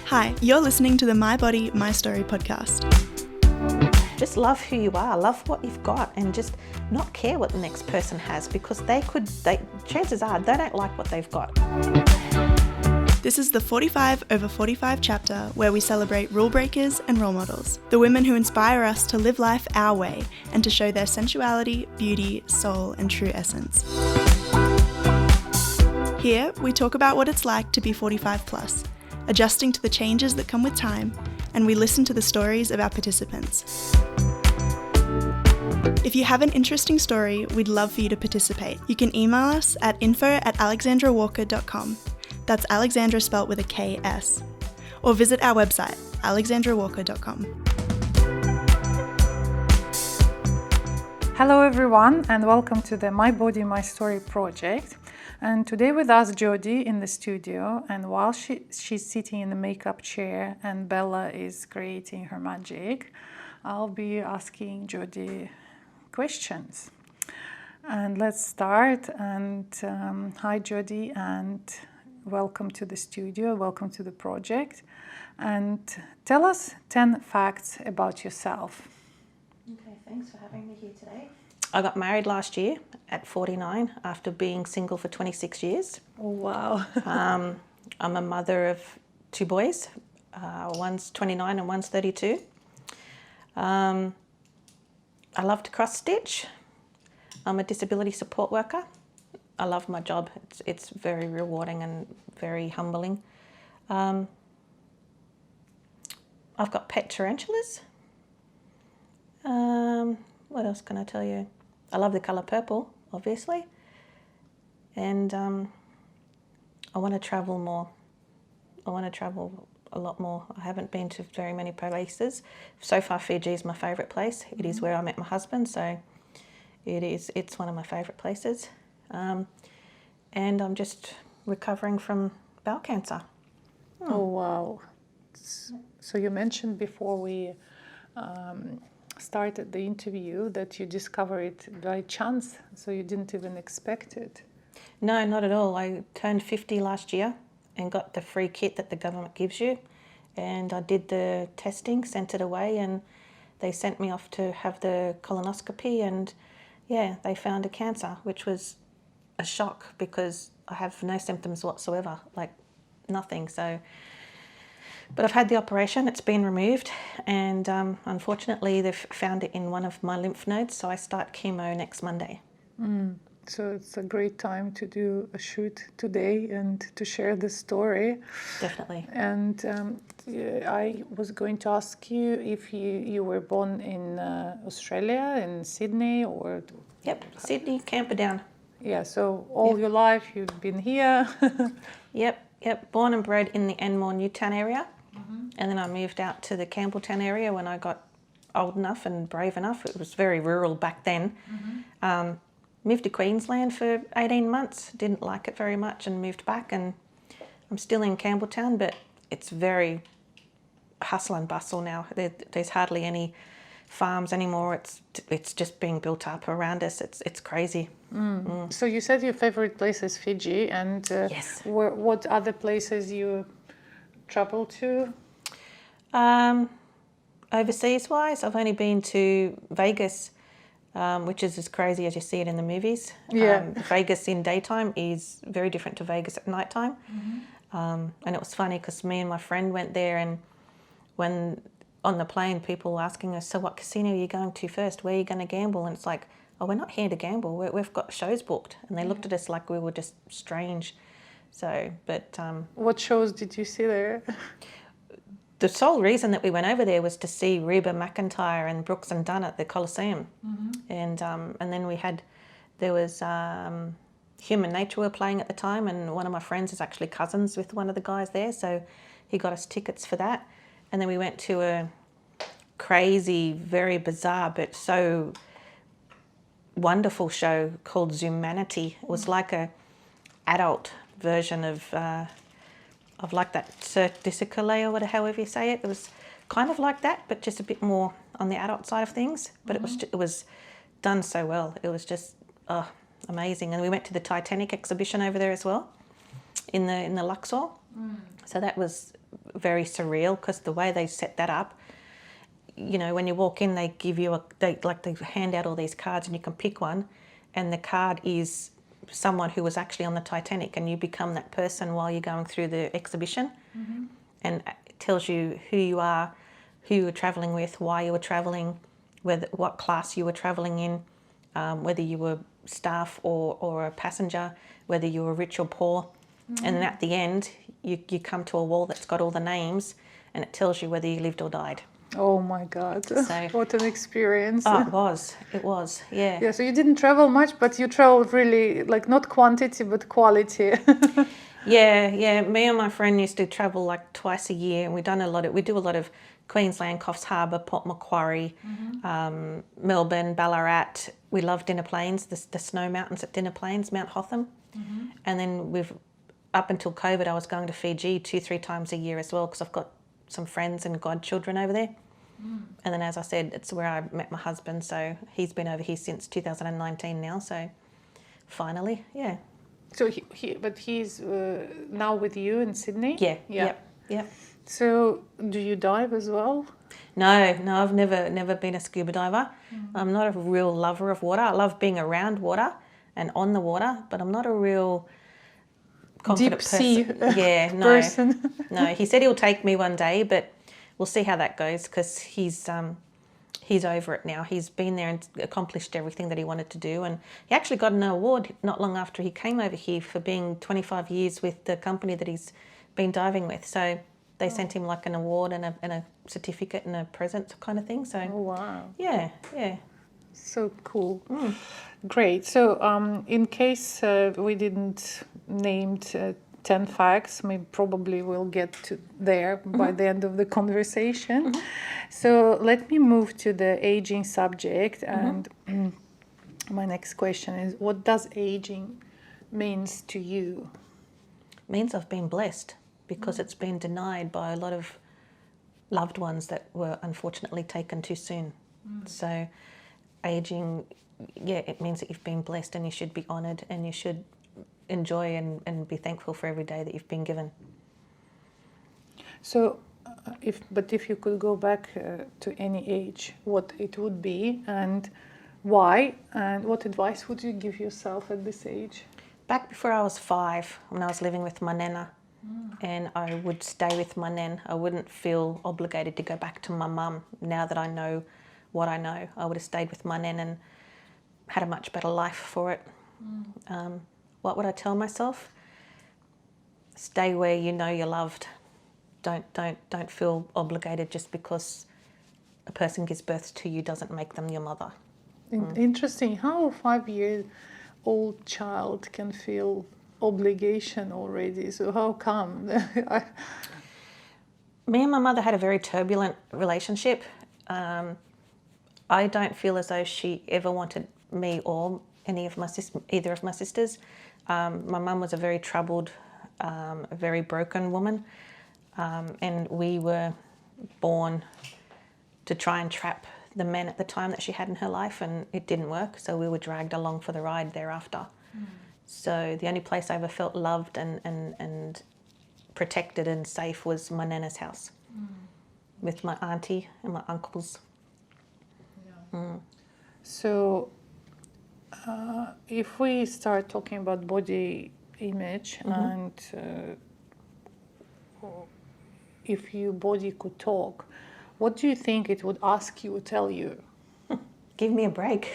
Hi, you're listening to the My Body, My Story podcast. Just love who you are, love what you've got, and just not care what the next person has, because chances are they don't like what they've got. This is the 45 over 45 chapter where we celebrate rule breakers and role models, the women who inspire us to live life our way and to show their sensuality, beauty, soul, and true essence. Here, we talk about what it's like to be 45 plus, adjusting to the changes that come with time, and we listen to the stories of our participants. If you have an interesting story, we'd love for you to participate. You can email us at info@alexandrawalker.com. That's Alexandra spelt with a K-S. Or visit our website, alexandrawalker.com. Hello everyone, and welcome to the My Body, My Story project. And today with us Jodie in the studio, and while she's sitting in the makeup chair and Bella is creating her magic, I'll be asking Jodie questions. And let's start. And hi Jodie, and welcome to the studio, welcome to the project. And tell us 10 facts about yourself. Okay, thanks for having me here today. I got married last year at 49 after being single for 26 years. Oh, wow. I'm a mother of two boys. One's 29 and one's 32. I love to cross stitch. I'm a disability support worker. I love my job. It's very rewarding and very humbling. I've got Petra Angeles. What else can I tell you? I love the colour purple, obviously. And I want to travel more. I want to travel a lot more. I haven't been to very many places. So far, Fiji is my favourite place. It is where I met my husband, so it's one of my favourite places. And I'm just recovering from bowel cancer. Oh, wow. So you mentioned before we started the interview that you discovered it by chance, so you didn't even expect it. No, not at all. I turned 50 last year and got the free kit that the government gives you, and I did the testing, sent it away, and they sent me off to have the colonoscopy, and yeah, they found a cancer, which was a shock because I have no symptoms whatsoever, like nothing. But I've had the operation, it's been removed, and unfortunately they've found it in one of my lymph nodes, so I start chemo next Monday. So it's a great time to do a shoot today and to share the story. Definitely. And I was going to ask you if you were born in Australia, in Sydney, or... Yep, Sydney, Camperdown. Yeah, so all your life you've been here. Yep, born and bred in the Enmore Newtown area. And then I moved out to the Campbelltown area when I got old enough and brave enough. It was very rural back then. Moved to Queensland for 18 months, didn't like it very much, and moved back, and I'm still in Campbelltown, but it's very hustle and bustle now. There's hardly any farms anymore. It's just being built up around us. It's crazy. So you said your favorite place is Fiji, and yes. What other places you travel to? Overseas wise, I've only been to Vegas, which is as crazy as you see it in the movies. Yeah. Vegas in daytime is very different to Vegas at nighttime. And it was funny because me and my friend went there, and when on the plane people were asking us, so what casino are you going to first? Where are you going to gamble? And it's like, oh, we're not here to gamble. We've got shows booked. And they looked at us like we were just strange. So, but... What shows did you see there? The sole reason that we went over there was to see Reba McEntire and Brooks and Dunn at the Coliseum. And then there was Human Nature were playing at the time, and one of my friends is actually cousins with one of the guys there, so he got us tickets for that. And then we went to a crazy, very bizarre, but so wonderful show called Zoomanity. It was like a adult version of like that Cirque du Soleil, or however you say it. It was kind of like that, but just a bit more on the adult side of things. But it was done so well. It was just amazing. And we went to the Titanic exhibition over there as well, in the Luxor. So that was very surreal because the way they set that up, you know, when you walk in, they give you they hand out all these cards and you can pick one, and the card is someone who was actually on the Titanic, and you become that person while you're going through the exhibition. And it tells you who you are, who you were travelling with, why you were travelling, what class you were travelling in, whether you were staff or a passenger, whether you were rich or poor. And then at the end, you come to a wall that's got all the names, and it tells you whether you lived or died. Oh my God, So, what an experience. Oh, it was, yeah. Yeah, so you didn't travel much, but you traveled really, like, not quantity, but quality. Yeah. Me and my friend used to travel like twice a year, and we do a lot of Queensland, Coffs Harbour, Port Macquarie, Melbourne, Ballarat. We love Dinner Plains, the snow mountains at Dinner Plains, Mount Hotham. And then up until COVID, I was going to Fiji 2-3 times a year as well, because I've got some friends and godchildren over there. And then, as I said, it's where I met my husband, so he's been over here since 2019 now, so finally, yeah. So but he's now with you in Sydney? Yeah. So do you dive as well? No, I've never been a scuba diver. I'm not a real lover of water. I love being around water and on the water, but I'm not a real confident deep sea person. No, he said he'll take me one day, but we'll see how that goes, because he's over it now. He's been there and accomplished everything that he wanted to do, and he actually got an award not long after he came over here for being 25 years with the company that he's been diving with. So they sent him like an award and a certificate and a present kind of thing. So wow. Yeah. So cool. Great. So in case we didn't name 10 facts, we probably will get to there by the end of the conversation. So let me move to the aging subject. And my next question is, what does aging means to you? It means I've been blessed, because it's been denied by a lot of loved ones that were unfortunately taken too soon. So aging, it means that you've been blessed, and you should be honoured, and you should enjoy and be thankful for every day that you've been given. So if you could go back to any age, what it would be and why, and what advice would you give yourself at this age? Back before I was 5, when I was living with my nana, and I would stay with my nan. I wouldn't feel obligated to go back to my mum. Now that I know what I know, I would have stayed with my nan and had a much better life for it. What would I tell myself? Stay where you know you're loved. Don't feel obligated just because a person gives birth to you doesn't make them your mother. Interesting how a 5-year-old child can feel obligation already. So how come? Me and my mother had a very turbulent relationship. I don't feel as though she ever wanted me or either of my sisters. My mum was a very troubled, a very broken woman, and we were born to try and trap the men at the time that she had in her life, and it didn't work, so we were dragged along for the ride thereafter. So the only place I ever felt loved and protected and safe was my nana's house, with my auntie and my uncles. So if we start talking about body image and if your body could talk, what do you think it would ask you or tell you? Give me a break.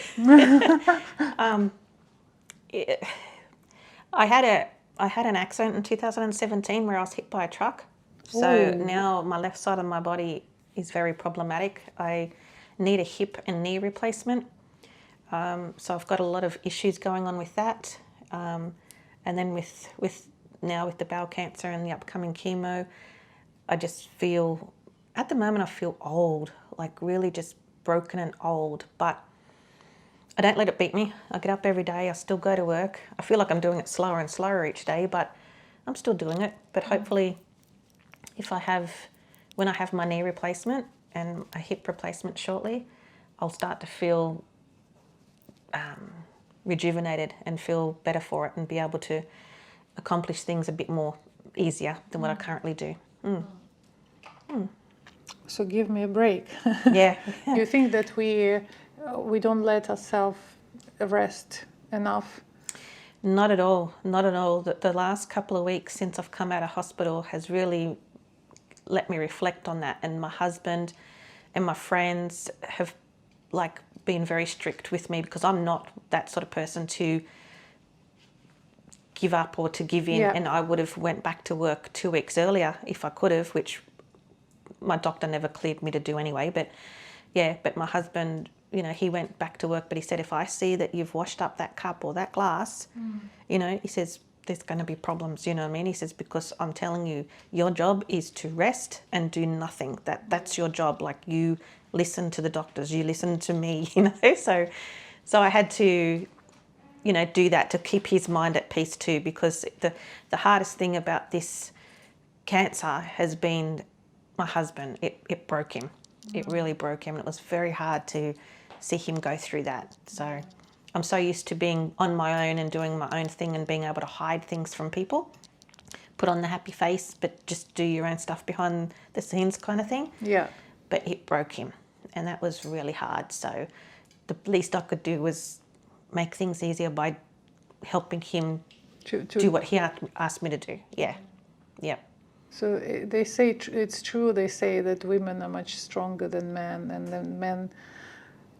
I had an accident in 2017 where I was hit by a truck. So now my left side of my body is very problematic. I need a hip and knee replacement. So I've got a lot of issues going on with that. And then with the bowel cancer and the upcoming chemo, I just feel, at the moment I feel old, like really just broken and old, but I don't let it beat me. I get up every day, I still go to work. I feel like I'm doing it slower and slower each day, but I'm still doing it. But hopefully when I have my knee replacement and a hip replacement shortly, I'll start to feel rejuvenated and feel better for it and be able to accomplish things a bit more easier than what I currently do. So give me a break. Yeah. You think that we don't let ourselves rest enough? Not at all, not at all. The last couple of weeks since I've come out of hospital has really let me reflect on that. And my husband and my friends have like been very strict with me, because I'm not that sort of person to give up or to give in. Yeah. And I would have went back to work 2 weeks earlier if I could have, which my doctor never cleared me to do anyway. But yeah, but my husband, you know, he went back to work, but he said, if I see that you've washed up that cup or that glass, you know, he says, there's going to be problems, you know what I mean? He says, because I'm telling you, your job is to rest and do nothing. That's your job. Like, you listen to the doctors, you listen to me, you know? So I had to, you know, do that to keep his mind at peace too, because the hardest thing about this cancer has been my husband. It broke him. It really broke him. It was very hard to see him go through that. So I'm so used to being on my own and doing my own thing and being able to hide things from people, put on the happy face, but just do your own stuff behind the scenes kind of thing. Yeah. But it broke him, and that was really hard. So the least I could do was make things easier by helping him do what he asked me to do. Yeah. Yeah. So they say it's true. They say that women are much stronger than men, and then men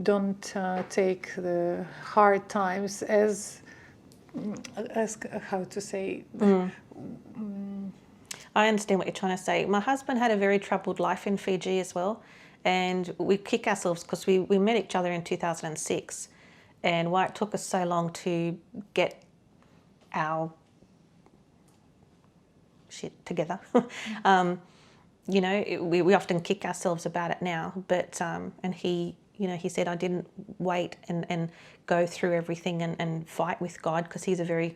don't take the hard times as how to say. I understand what you're trying to say. My husband had a very troubled life in Fiji as well, and we kick ourselves because we met each other in 2006, and why it took us so long to get our shit together. You know, we often kick ourselves about it now, but and he, you know, he said, I didn't wait and go through everything and fight with God, because he's a very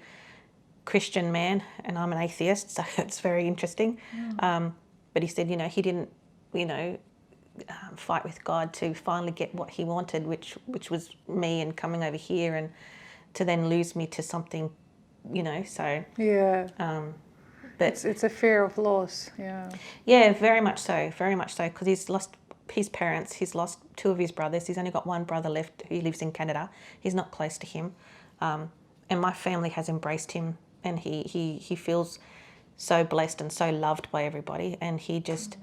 Christian man and I'm an atheist, so it's very interesting. But he said, you know, he didn't, you know, fight with God to finally get what he wanted, which was me, and coming over here, and to then lose me to something, you know. So Yeah. but It's a fear of loss. Yeah. yeah, very much so, because he's lost his parents, he's lost 2 of his brothers, he's only got 1 brother left who lives in Canada. He's not close to him, and my family has embraced him, and he feels so blessed and so loved by everybody, and he just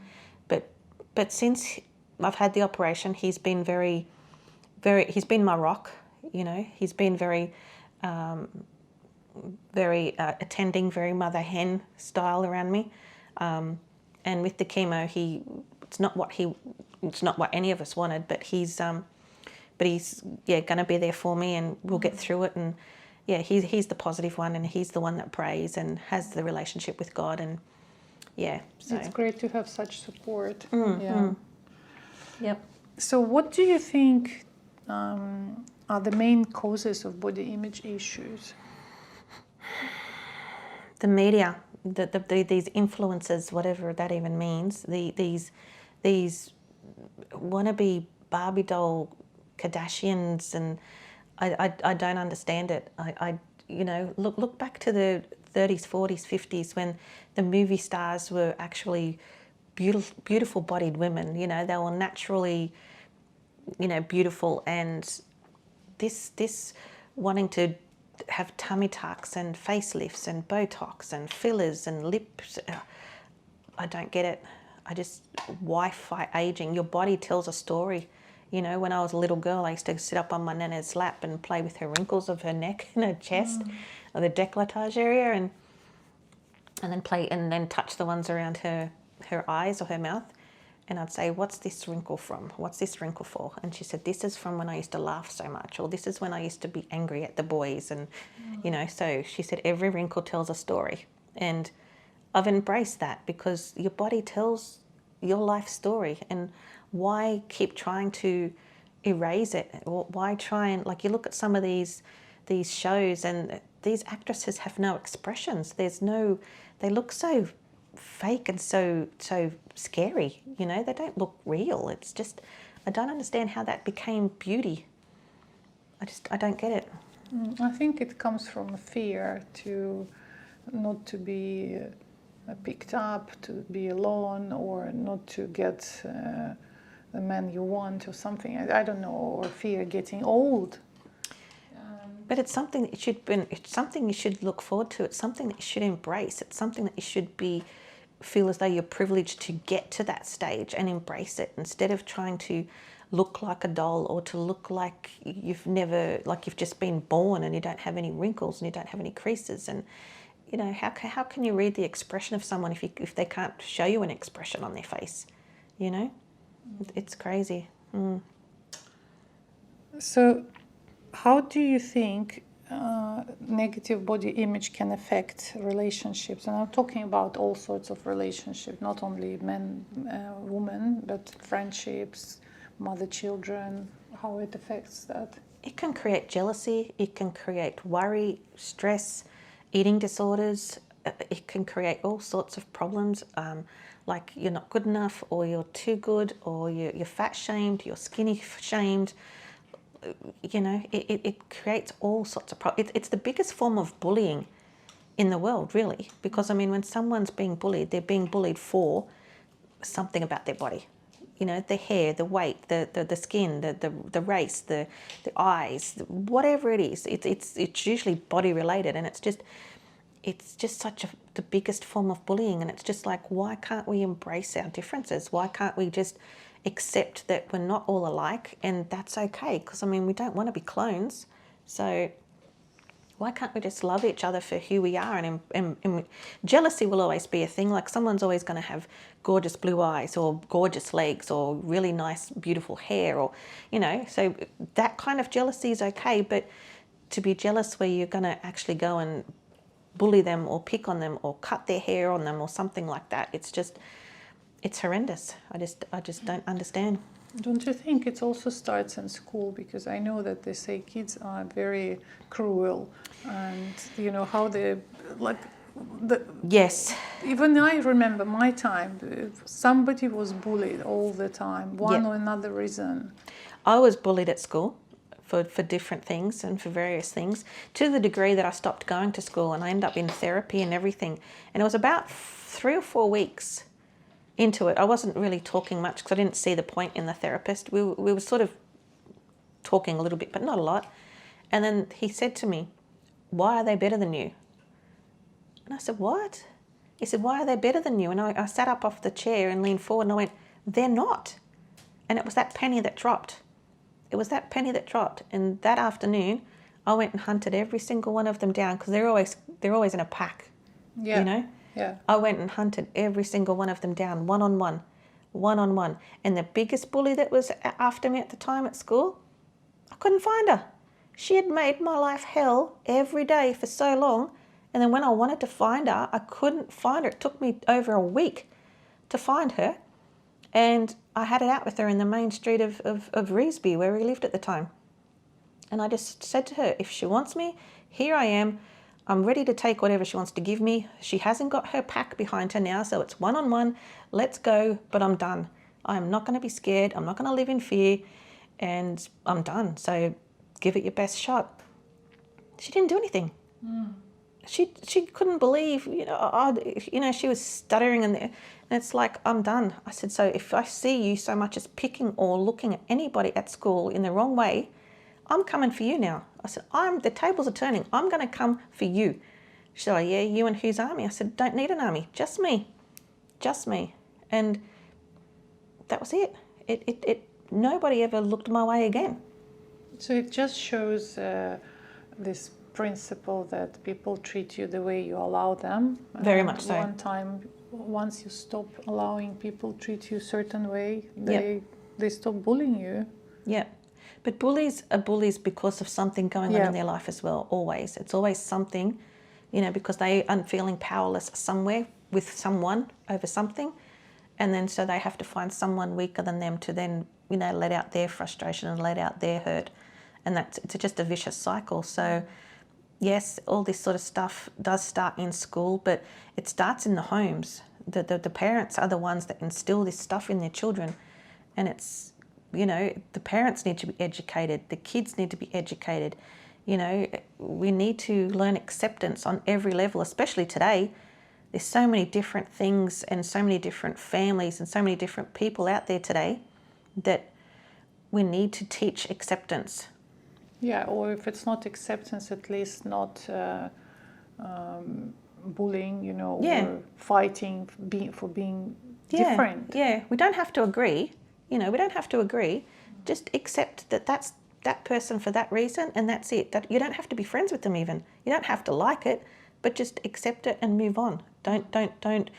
but since I've had the operation, he's been he's been my rock, you know. He's been very attending, very mother hen style around me, and with the chemo, it's not what any of us wanted, but he's going to be there for me, and we'll get through it. And yeah, he's the positive one, and he's the one that prays and has the relationship with God, and yeah, so It's great to have such support. Yeah. Yep. So what do you think are the main causes of body image issues? The media, these influencers, whatever that even means, these wannabe Barbie doll Kardashians, and I don't understand it. I you know, look back to the 30s, 40s, 50s, when the movie stars were actually beautiful bodied women. You know, they were naturally, you know, beautiful, and this wanting to have tummy tucks and facelifts and Botox and fillers and lips. I don't get it. Why fight aging? Your body tells a story. You know, when I was a little girl, I used to sit up on my nana's lap and play with her wrinkles of her neck and her chest, or the décolletage area, and then play and then touch the ones around her eyes or her mouth. And I'd say, what's this wrinkle from? What's this wrinkle for? And she said, this is from when I used to laugh so much, or this is when I used to be angry at the boys. And, you know, so she said, every wrinkle tells a story. And I've embraced that, because your body tells your life story. And why keep trying to erase it? Or why try and, like, you look at some of these shows, and these actresses have no expressions. They look so fake and so scary, you know. They don't look real. It's just, I don't understand how that became beauty. I don't get it. I think it comes from fear to not to be picked up, to be alone, or not to get the man you want or something. I don't know, or fear getting old. But it's something that it's something you should look forward to. It's something that you should embrace. It's something that you should feel as though you're privileged to get to that stage and embrace it, instead of trying to look like a doll, or to look like you've just been born and you don't have any wrinkles and you don't have any creases. And you know, how can you read the expression of someone if they can't show you an expression on their face? You know, it's crazy. So how do you think negative body image can affect relationships? And I'm talking about all sorts of relationships, not only men, women, but friendships, mother-children, how it affects that. It can create jealousy, it can create worry, stress, eating disorders. It can create all sorts of problems, like you're not good enough, or you're too good, or you're fat shamed, you're skinny shamed. You know, it creates all sorts of problems. It's the biggest form of bullying in the world, really, because I mean, when someone's being bullied, they're being bullied for something about their body. You know, the hair, the weight, the skin, the race, the eyes, whatever it is. It's usually body related, and it's just such the biggest form of bullying. And it's just like, why can't we embrace our differences? Why can't we just accept that we're not all alike, and that's okay? Because I mean, we don't want to be clones, so why can't we just love each other for who we are? And jealousy will always be a thing. Like, someone's always going to have gorgeous blue eyes, or gorgeous legs, or really nice beautiful hair, or you know, so that kind of jealousy is okay. But to be jealous where you're going to actually go and bully them, or pick on them, or cut their hair on them, or something like that, it's horrendous. I just don't understand. Don't you think it also starts in school? Because I know that they say kids are very cruel, and you know how they Yes. Even I remember my time. Somebody was bullied all the time, one or another reason. I was bullied at school for different things and for various things, to the degree that I stopped going to school, and I ended up in therapy and everything. And it was about 3 or 4 weeks into it. I wasn't really talking much because I didn't see the point in the therapist. We were sort of talking a little bit, but not a lot. And then he said to me, "Why are they better than you?" And I said, "What?" He said, "Why are they better than you?" And I sat up off the chair and leaned forward, and I went, "They're not." And it was that penny that dropped. It was that penny that dropped. And that afternoon, I went and hunted every single one of them down, because they're always in a pack. Yeah. You know? Yeah. I went and hunted every single one of them down, one on one. And the biggest bully that was after me at the time at school, I couldn't find her. She had made my life hell every day for so long. And then when I wanted to find her, I couldn't find her. It took me over a week to find her. And I had it out with her in the main street of Reesby, where we lived at the time. And I just said to her, if she wants me, here I am. I'm ready to take whatever she wants to give me. She hasn't got her pack behind her now, so it's one-on-one. Let's go, but I'm done. I'm not going to be scared. I'm not going to live in fear, and I'm done. So give it your best shot. She didn't do anything. She couldn't believe, she was stuttering, and it's like, I'm done. I said, so if I see you so much as picking or looking at anybody at school in the wrong way, I'm coming for you now. I said, the tables are turning. I'm going to come for you. She said, oh, yeah, you and whose army? I said, don't need an army, just me. Just me. And that was it. Nobody ever looked my way again. So it just shows this principle that people treat you the way you allow them. Very much so. Once you stop allowing people treat you a certain way, they stop bullying you. Yeah. But bullies are bullies because of something going on in their life as well, always. It's always something, because they are feeling powerless somewhere with someone over something. And then so they have to find someone weaker than them to then, let out their frustration and let out their hurt. And it's just a vicious cycle. So yes, all this sort of stuff does start in school, but it starts in the homes. The parents are the ones that instill this stuff in their children. And it's, the parents need to be educated, the kids need to be educated. We need to learn acceptance on every level, especially today. there's so many different things and so many different families and so many different people out there today that we need to teach acceptance. Yeah, or if it's not acceptance, at least not bullying, you know, or fighting for being different. Yeah, we don't have to agree. You know, we don't have to agree. Just accept that that's that person for that reason, and that's it. That you don't have to be friends with them even. You don't have to like it, but just accept it and move on. Don't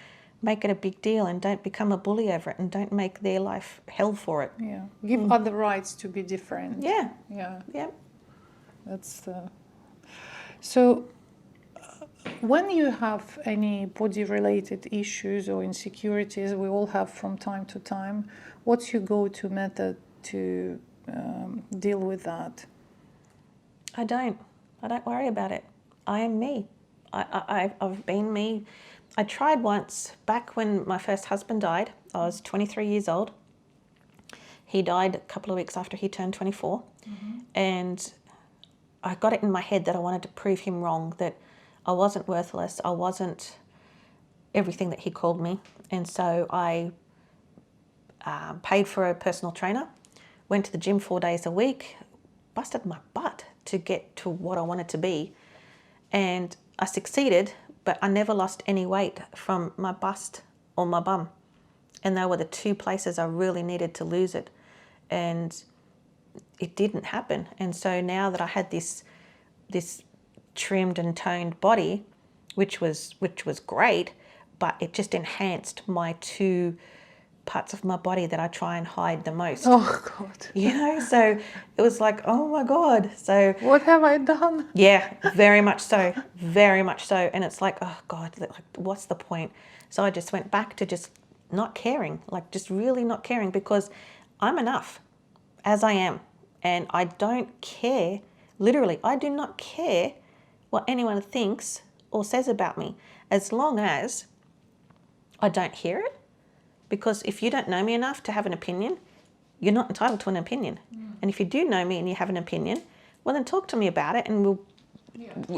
make it a big deal, and don't become a bully over it, and don't make their life hell for it. Yeah, give other rights to be different. Yeah. That's so. When you have any body-related issues or insecurities, we all have from time to time, what's your go-to method to deal with that? I don't worry about it. I am me. I've been me. I tried once, back when my first husband died. I was 23 years old. He died a couple of weeks after he turned 24. And I got it in my head that I wanted to prove him wrong, that I wasn't worthless, I wasn't everything that he called me. And so I paid for a personal trainer, went to the gym 4 days a week, busted my butt to get to what I wanted to be. And I succeeded, but I never lost any weight from my bust or my bum. And they were the two places I really needed to lose it. And it didn't happen. And so now that I had this trimmed and toned body, which was great, but it just enhanced my two parts of my body that I try and hide the most. Oh God. You know, so it was like, oh my God. So what have I done? Yeah, very much so. Very much so. And it's like, oh God, like, what's the point? So I just went back to just not caring, like just really not caring, because I'm enough as I am. And I don't care, literally, I do not care what anyone thinks or says about me, as long as I don't hear it. Because if you don't know me enough to have an opinion, you're not entitled to an opinion. And if you do know me and you have an opinion, well then talk to me about it, and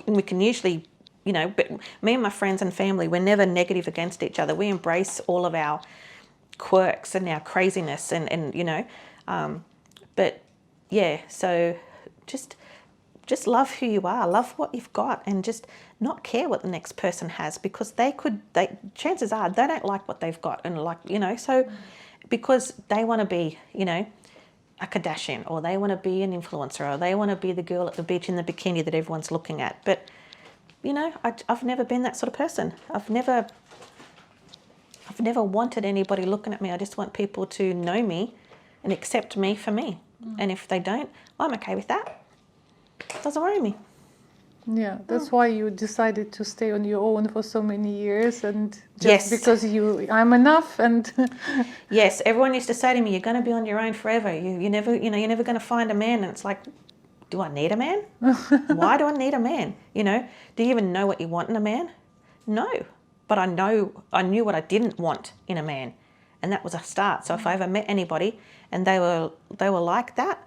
we can usually, you know, but me and my friends and family, we're never negative against each other. We embrace all of our quirks and our craziness and you know, but yeah, so just love who you are, love what you've got, and just not care what the next person has, because chances are they don't like what they've got, and like, you know, so because they want to be, you know, a Kardashian, or they want to be an influencer, or they want to be the girl at the beach in the bikini that everyone's looking at. But, you know, I've never been that sort of person. I've never wanted anybody looking at me. I just want people to know me and accept me for me. And if they don't, I'm okay with that. It doesn't worry me. Yeah, that's why you decided to stay on your own for so many years, and just because I'm enough. And yes, everyone used to say to me, "You're going to be on your own forever. You're never going to find a man." And it's like, do I need a man? Why do I need a man? You know, do you even know what you want in a man? No, but I knew what I didn't want in a man, and that was a start. So if I ever met anybody and they were like that,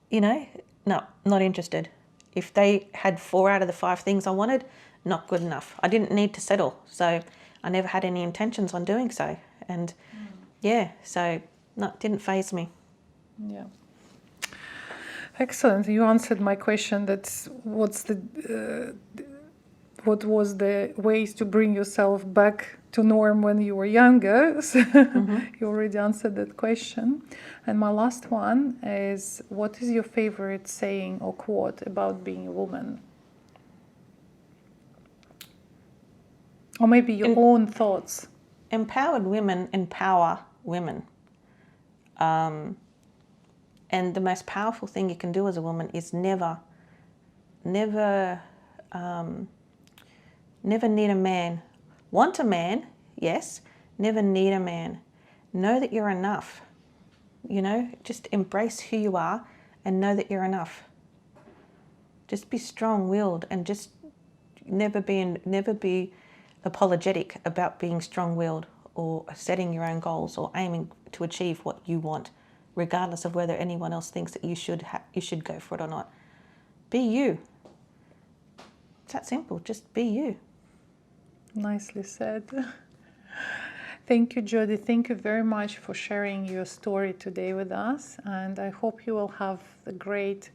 you know, no, not interested. If they had 4 out of the 5 things I wanted, not good enough. I didn't need to settle, so I never had any intentions on doing so. And so no, it didn't faze me. Yeah. Excellent. You answered my question. What was the ways to bring yourself back to norm when you were younger? So you already answered that question. And my last one is, what is your favorite saying or quote about being a woman? Or maybe your own thoughts. Empowered women empower women. And the most powerful thing you can do as a woman is never need a man. Want a man, yes. Never need a man. Know that you're enough. You know, just embrace who you are and know that you're enough. Just be strong-willed, and just never be apologetic about being strong-willed or setting your own goals or aiming to achieve what you want, regardless of whether anyone else thinks that you should go for it or not. Be you. It's that simple. Just be you. Nicely said. Thank you, Jodie. Thank you very much for sharing your story today with us. And I hope you will have a great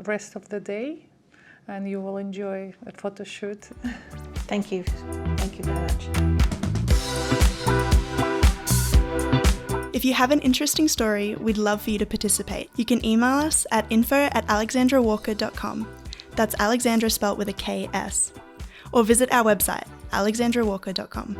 rest of the day and you will enjoy a photo shoot. Thank you. Thank you very much. If you have an interesting story, we'd love for you to participate. You can email us at info@alexandrawalker.com. That's Alexandra spelt with a KS. Or visit our website, alexandrawalker.com.